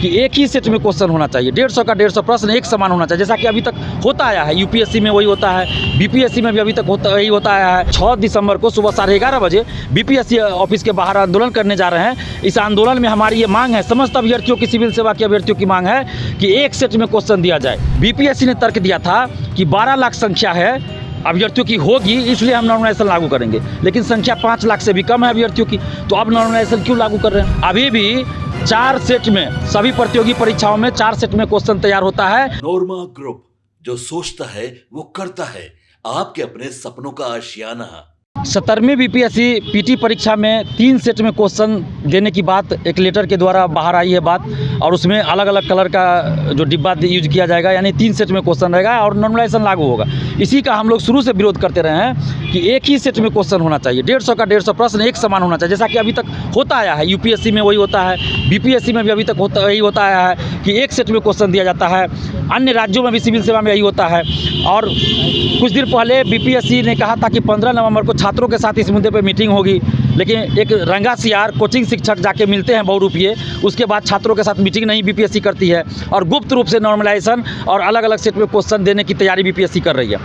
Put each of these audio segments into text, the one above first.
कि एक ही सेट में क्वेश्चन होना चाहिए, 150 का 150 प्रश्न एक समान होना चाहिए, जैसा कि अभी तक होता आया है। यूपीएससी में वही होता है, बीपीएससी में भी अभी तक वही होता आया है। 6 दिसंबर को सुबह 11:30 बजे बीपीएससी ऑफिस के बाहर आंदोलन करने जा रहे हैं। इस आंदोलन में हमारी ये मांग है, समस्त अभ्यर्थियों की, सिविल सेवा के अभ्यर्थियों की मांग है कि एक सेट में क्वेश्चन दिया जाए। बीपीएससी ने तर्क दिया था कि 12 लाख संख्या है अभ्यर्थियों की होगी, इसलिए हम नॉर्मलाइजेशन लागू करेंगे, लेकिन संख्या 5 लाख से भी कम है अभ्यर्थियों की, तो अब नॉर्मलाइजेशन क्यों लागू कर रहे हैं? अभी भी 4 सेट में, सभी प्रतियोगी परीक्षाओं में 4 सेट में क्वेश्चन तैयार होता है। नोरमा ग्रुप, जो सोचता है वो करता है, आपके अपने सपनों का आशियाना। 17वीं बीपीएससी पीटी परीक्षा में 3 सेट में क्वेश्चन देने की बात एक लेटर के द्वारा बाहर आई है बात, और उसमें अलग अलग कलर का जो डिब्बा यूज किया जाएगा, यानी 3 सेट में क्वेश्चन रहेगा और नॉर्मलाइजेशन लागू होगा। इसी का हम लोग शुरू से विरोध करते रहे हैं कि एक ही सेट में क्वेश्चन होना चाहिए, 150 का 150 प्रश्न एक समान होना चाहिए, जैसा कि अभी तक होता आया है। यूपीएससी में वही होता है, बीपीएससी में भी अभी तक वही होता आया है कि एक सेट में क्वेश्चन दिया जाता है। अन्य राज्यों में भी सिविल सेवा में यही होता है। और कुछ दिन पहले बीपीएससी ने कहा था कि 15 नवंबर को छात्रों के साथ इस मुद्दे पर मीटिंग होगी, लेकिन एक रंगा सियार कोचिंग शिक्षक जाके मिलते हैं बहुरूपिये, उसके बाद छात्रों के साथ मीटिंग नहीं बीपीएससी करती है और गुप्त रूप से नॉर्मलाइजेशन और अलग अलग सेट में क्वेश्चन देने की तैयारी बीपीएससी कर रही है।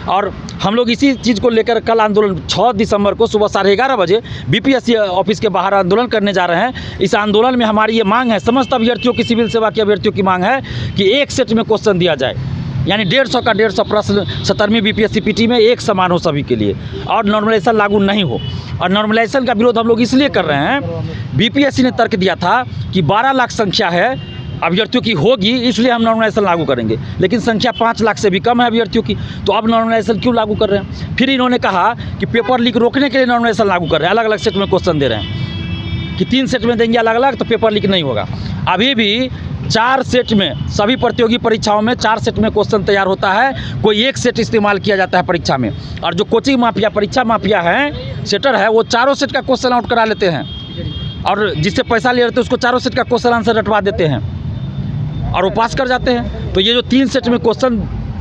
और हम लोग इसी चीज़ को लेकर कल आंदोलन 6 दिसंबर को सुबह 11:30 बजे बीपीएससी ऑफिस के बाहर आंदोलन करने जा रहे हैं। इस आंदोलन में हमारी ये मांग है, समस्त अभ्यर्थियों की, सिविल सेवा के अभ्यर्थियों की मांग है कि एक सेट में क्वेश्चन दिया जाए, यानी 150 का 150 प्रश्न 17वीं बीपीएससी पीटी में एक समान हो सभी के लिए, और नॉर्मलाइजेशन लागू नहीं हो। और नॉर्मलाइजेशन का विरोध हम लोग इसलिए कर रहे हैं, बीपीएससी ने तर्क दिया था कि 12 लाख संख्या है अभ्यर्थियों की होगी, इसलिए हम नॉर्मलाइजेशन लागू करेंगे, लेकिन संख्या 5 लाख से भी कम है अभ्यर्थियों की, तो अब नॉर्मलाइजेशन क्यों लागू कर रहे हैं? फिर इन्होंने कहा कि पेपर लीक रोकने के लिए नॉर्मलाइजेशन लागू कर रहे हैं, अलग अलग सेट में क्वेश्चन दे रहे हैं कि 3 सेट में देंगे अलग अलग, तो पेपर लीक नहीं होगा। अभी भी 4 सेट में, सभी प्रतियोगी परीक्षाओं में 4 सेट में क्वेश्चन तैयार होता है, कोई एक सेट इस्तेमाल किया जाता है परीक्षा में। और जो कोचिंग माफिया, परीक्षा माफिया है, सेटर है, वो चारों सेट का क्वेश्चन आउट करा लेते हैं, और जिससे पैसा ले रहे थे उसको चारों सेट का क्वेश्चन आंसर रटवा देते हैं और वो पास कर जाते हैं। तो ये जो 3 सेट में क्वेश्चन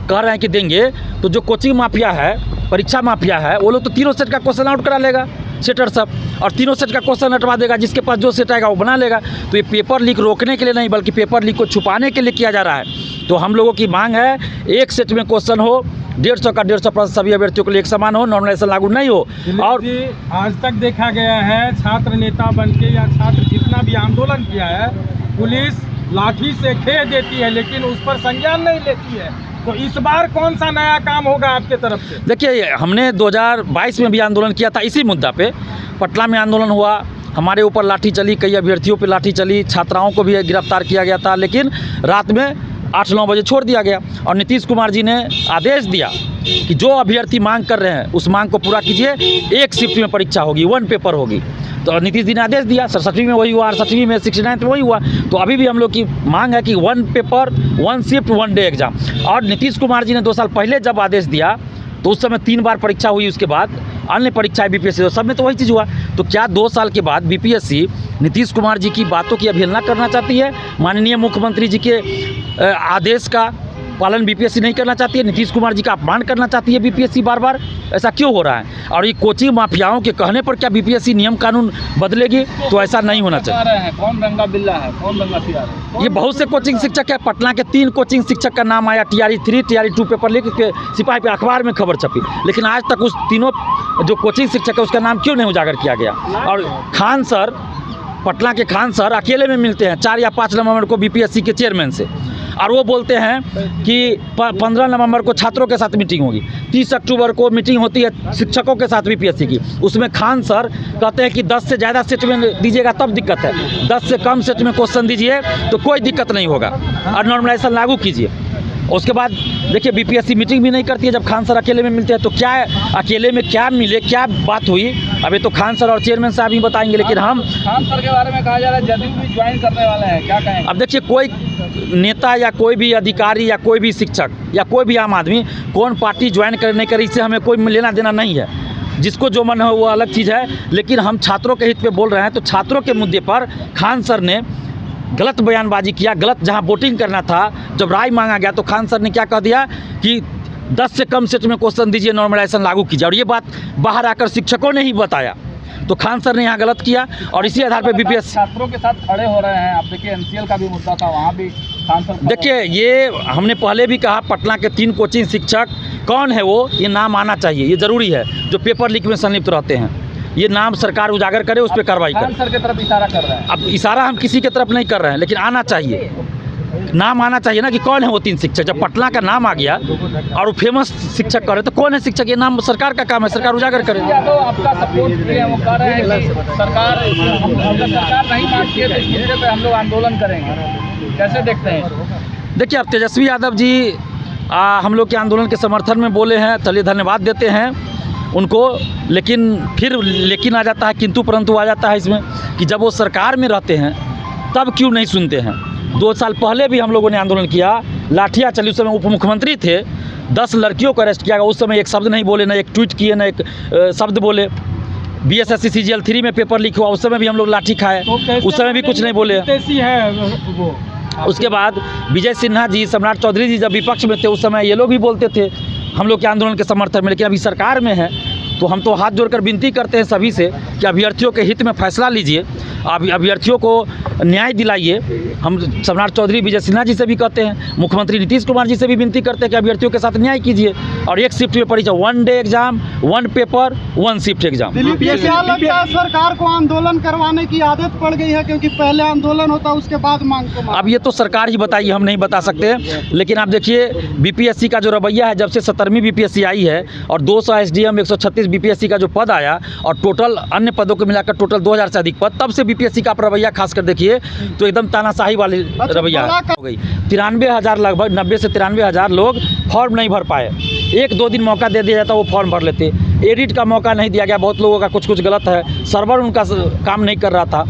कह रहे हैं कि देंगे, तो जो कोचिंग माफिया है, परीक्षा माफिया है, वो लोग तो तीनों सेट का क्वेश्चन आउट करा लेगा सेटर सब, और तीनों सेट का क्वेश्चन हटवा देगा, जिसके पास जो सेट आएगा वो बना लेगा। तो ये पेपर लीक रोकने के लिए नहीं, बल्कि पेपर लीक को छुपाने के लिए किया जा रहा है। तो हम लोगों की मांग है, एक सेट में क्वेश्चन हो, 150 का 150 प्रश्न सभी अभ्यर्थियों के लिए एक समान हो, नॉर्मलाइजेशन लागू नहीं हो। और आज तक देखा गया है, छात्र नेता बनके या छात्र जितना भी आंदोलन किया है, पुलिस लाठी से खेल देती है, लेकिन उस पर संज्ञान नहीं लेती है। तो इस बार कौन सा नया काम होगा आपके तरफ से? देखिए, हमने 2022 में भी आंदोलन किया था इसी मुद्दा पे, पटना में आंदोलन हुआ, हमारे ऊपर लाठी चली, कई अभ्यर्थियों पे लाठी चली, छात्राओं को भी गिरफ्तार किया गया था, लेकिन रात में 8-9 बजे छोड़ दिया गया। और नीतीश कुमार जी ने आदेश दिया कि जो अभ्यर्थी मांग कर रहे हैं उस मांग को पूरा कीजिए, एक शिफ्ट में परीक्षा होगी, 1 पेपर होगी। तो नीतीश जी ने आदेश दिया, 67वीं में वही हुआ, 68वीं में, 69th में वही हुआ। तो अभी भी हम लोग की मांग है कि 1 पेपर 1 शिफ्ट 1 डे एग्जाम। और नीतीश कुमार जी ने 2 साल पहले जब आदेश दिया तो उस समय 3 बार परीक्षा हुई, उसके बाद अन्य परीक्षाएं बीपीएससी, सब में तो वही चीज़ हुआ। तो क्या 2 साल के बाद बीपीएससी नीतीश कुमार जी की बातों की अवहेलना करना चाहती है? माननीय मुख्यमंत्री जी के आदेश का पालन बीपीएससी नहीं करना चाहती है? नीतीश कुमार जी का अपमान करना चाहती है बीपीएससी बार बार? ऐसा क्यों हो रहा है? और ये कोचिंग माफियाओं के कहने पर क्या बीपीएससी नियम कानून बदलेगी? तो ऐसा नहीं होना चाहिए। कौन रंगा बिल्ला है, कौन रंगा सियार है? ये बहुत से कोचिंग शिक्षक है, पटना के 3 कोचिंग शिक्षक का नाम आया, TRE 3, TRE 2 पेपर लीक के सिपाही पे अखबार में खबर छपी, लेकिन आज तक उस तीनों जो कोचिंग शिक्षक है उसका नाम क्यों नहीं उजागर किया गया? और खान सर, पटना के खान सर अकेले में मिलते हैं 4 या 5 नवंबर को बीपीएससी के चेयरमैन से, और वो बोलते हैं कि 15 नवंबर को छात्रों के साथ मीटिंग होगी, 30 अक्टूबर को मीटिंग होती है शिक्षकों के साथ बीपीएससी की, उसमें खान सर कहते हैं कि 10 से ज़्यादा सेट में दीजिएगा तब दिक्कत है, 10 से कम सेट में क्वेश्चन दीजिए तो कोई दिक्कत नहीं होगा, और नॉर्मलाइजेशन लागू कीजिए। उसके बाद देखिए बीपीएससी मीटिंग भी नहीं करती है जब खान सर अकेले में मिलते हैं। तो क्या अकेले में क्या मिले, क्या बात हुई, अभी तो खान सर और चेयरमैन साहब ही बताएंगे, लेकिन हम खान सर के बारे में कहा जा रहा है जदयू भी ज्वाइन करने वाले हैं, क्या कहें? अब देखिए, कोई नेता या कोई भी अधिकारी या कोई भी शिक्षक या कोई भी आम आदमी कौन पार्टी ज्वाइन करने करे, इससे हमें कोई लेना देना नहीं है, जिसको जो मन हो वो अलग चीज़ है। लेकिन हम छात्रों के हित पे बोल रहे हैं, तो छात्रों के मुद्दे पर खान सर ने गलत बयानबाजी किया, गलत जहां वोटिंग करना था, जब राय मांगा गया तो खान सर ने क्या कह दिया कि 10 से कम सेट में क्वेश्चन दीजिए, नॉर्मलाइजेशन लागू कीजिए, और ये बात बाहर आकर शिक्षकों ने ही बताया। तो खान सर ने यहाँ गलत किया और इसी आधार पर बीपीएससी छात्रों के साथ खड़े हो रहे हैं। आप देखिए एमसीएल का भी मुद्दा था, वहाँ भी खान सर देखिए, ये हमने पहले भी कहा, पटना के 3 कोचिंग शिक्षक कौन है वो, ये नाम आना चाहिए, ये ज़रूरी है, जो पेपर लीक में संलिप्त रहते हैं। ये नाम सरकार उजागर करे, उस पर कार्रवाई खान करे। सर की तरफ इशारा कर रहे हैं। अब इशारा हम किसी की तरफ नहीं कर रहे हैं, लेकिन आना चाहिए, नाम आना चाहिए ना कि कौन है वो 3 शिक्षक। जब पटना का नाम आ गया और वो फेमस शिक्षक करे तो कौन है शिक्षक, ये नाम सरकार का काम है, सरकार उजागर करे। यादव आपका सपोर्ट किए, वो कह रहे हैं कि सरकार नहीं मानती है तो इस मुद्दे पे हम लोग आंदोलन करेंगे, कैसे देखते हैं? देखिए, अब तेजस्वी यादव जी हम लोग के आंदोलन के समर्थन में बोले हैं, चलिए धन्यवाद देते हैं उनको, लेकिन आ जाता है, किंतु परंतु आ जाता है इसमें कि जब वो सरकार में रहते हैं तब क्यों नहीं सुनते हैं। 2 साल पहले भी हम लोगों ने आंदोलन किया, लाठियाँ चली, उस समय उप मुख्यमंत्री थे, 10 लड़कियों को अरेस्ट किया गया, उस समय एक शब्द नहीं बोले, ना एक ट्वीट किए, ना एक शब्द बोले। BSSC CGL 3 में पेपर लीक हुआ, उस समय भी हम लोग लाठी खाए, उस समय भी कुछ नहीं बोले। है वो। उसके बाद विजय सिन्हा जी, सम्राट चौधरी जी जब विपक्ष में थे उस समय ये लोग भी बोलते थे हम लोग के आंदोलन के समर्थन में, लेकिन अभी सरकार में है तो हम तो हाथ जोड़कर विनती करते हैं सभी से कि अभ्यर्थियों के हित में फैसला लीजिए, अभ्यर्थियों को न्याय दिलाइए। हम सम्राट चौधरी, विजय सिन्हा जी से भी कहते हैं, मुख्यमंत्री नीतीश कुमार जी से भी विनती करते हैं कि अभ्यर्थियों के साथ न्याय कीजिए और एक शिफ्ट में परीक्षा, 1 day exam, 1 paper, 1 shift exam. क्या लगता है सरकार को आंदोलन करवाने की आदत पड़ गई है, क्योंकि पहले आंदोलन होता उसके बाद मांग को अब ये तो सरकार ही बताइए, हम नहीं बता सकते। लेकिन आप देखिए BPSC का जो रवैया है, जब से 17वीं BPSC आई है और 200 SDM 136 BPSC का जो पद आया और टोटल अन्य पदों को मिलाकर टोटल 2000 से अधिक पद, तब से BPSC का रवैया खास कर देखिए तो एकदम तानाशाही वाली रवैया हो गई। 93,000 लगभग 90 से 93,000 लोग फॉर्म नहीं भर पाए। 1-2 दिन मौका दे दिया जाता वो फॉर्म भर लेते, एडिट का मौका नहीं दिया गया, बहुत लोगों का कुछ गलत है, सर्वर उनका काम नहीं कर रहा था।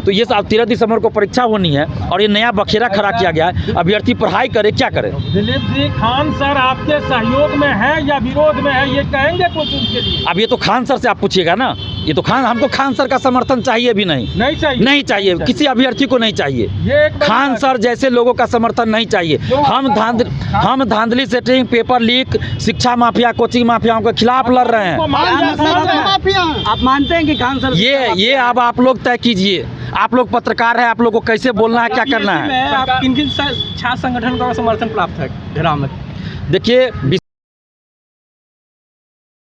तो ये सब 13 दिसंबर को परीक्षा होनी है और ये नया बखेरा खड़ा किया गया है, अभ्यर्थी पढ़ाई करे, क्या करे? दिलीप जी, खान सर आपके सहयोग में है या विरोध में है, ये कहेंगे कुछ उनके लिए? अब ये तो खान सर से आप पूछिएगा ना, ये तो हमको खान सर का समर्थन चाहिए भी नहीं चाहिए, चाहिए, किसी अभ्यर्थी को नहीं चाहिए। ये एक खान सर जैसे लोगों का समर्थन नहीं चाहिए। हम धांधली सेटिंग, पेपर लीक, शिक्षा माफिया, कोचिंग माफियाओं के खिलाफ लड़ रहे हैं। आप मानते हैं कि खान सर ये अब आप लोग तय कीजिए, आप लोग पत्रकार हैं, आप लोग को कैसे बोलना है, क्या करना है। किन किन छात्र संगठन का समर्थन प्राप्त है? देखिए